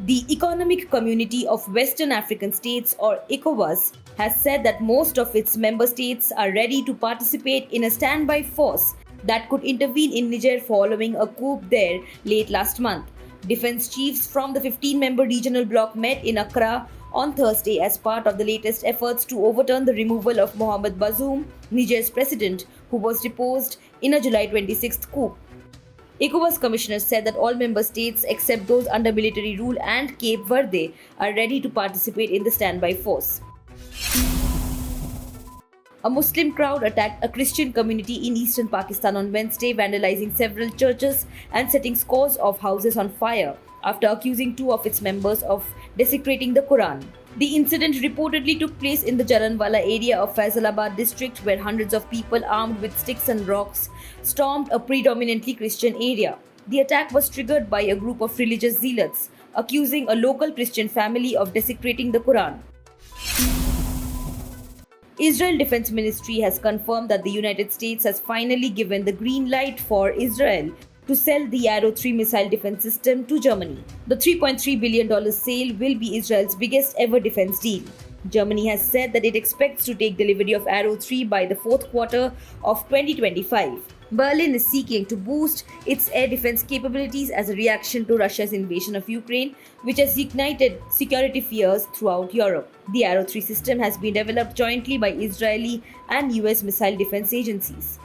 The Economic Community of Western African States, or ECOWAS, has said that most of its member states are ready to participate in a standby force that could intervene in Niger following a coup there late last month. Defense chiefs from the 15-member regional bloc met in Accra on Thursday as part of the latest efforts to overturn the removal of Mohamed Bazoum, Niger's president, who was deposed in a July 26th coup. ECOWAS commissioners said that all member states except those under military rule and Cape Verde are ready to participate in the standby force. A Muslim crowd attacked a Christian community in eastern Pakistan on Wednesday, vandalizing several churches and setting scores of houses on fire after accusing two of its members of desecrating the Quran. The incident reportedly took place in the Jaranwala area of Faisalabad district, where hundreds of people armed with sticks and rocks stormed a predominantly Christian area. The attack was triggered by a group of religious zealots accusing a local Christian family of desecrating the Quran. Israel Defense Ministry has confirmed that the United States has finally given the green light for Israel to sell the Arrow 3 missile defense system to Germany. The $3.3 billion sale will be Israel's biggest ever defense deal. Germany has said that it expects to take delivery of Arrow 3 by the fourth quarter of 2025. Berlin is seeking to boost its air defense capabilities as a reaction to Russia's invasion of Ukraine, which has ignited security fears throughout Europe. The Arrow 3 system has been developed jointly by Israeli and US missile defense agencies.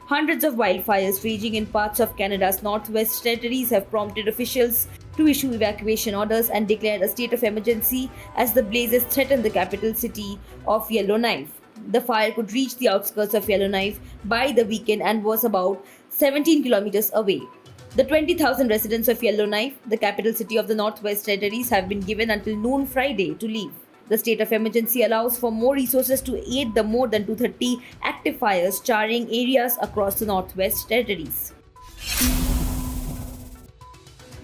Hundreds of wildfires raging in parts of Canada's Northwest Territories have prompted officials to issue evacuation orders and declared a state of emergency as the blazes threaten the capital city of Yellowknife. The fire could reach the outskirts of Yellowknife by the weekend and was about 17 kilometers away. The 20,000 residents of Yellowknife, the capital city of the Northwest Territories, have been given until noon Friday to leave. The state of emergency allows for more resources to aid the more than 230 active fires charring areas across the Northwest Territories.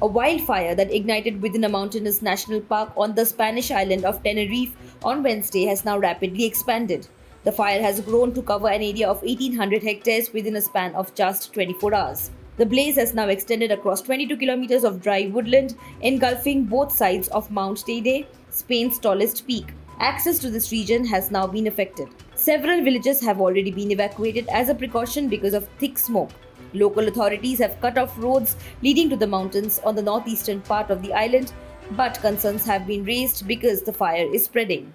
A wildfire that ignited within a mountainous national park on the Spanish island of Tenerife on Wednesday has now rapidly expanded. The fire has grown to cover an area of 1,800 hectares within a span of just 24 hours. The blaze has now extended across 22 kilometers of dry woodland, engulfing both sides of Mount Teide, Spain's tallest peak. Access to this region has now been affected. Several villages have already been evacuated as a precaution because of thick smoke. Local authorities have cut off roads leading to the mountains on the northeastern part of the island, but concerns have been raised because the fire is spreading.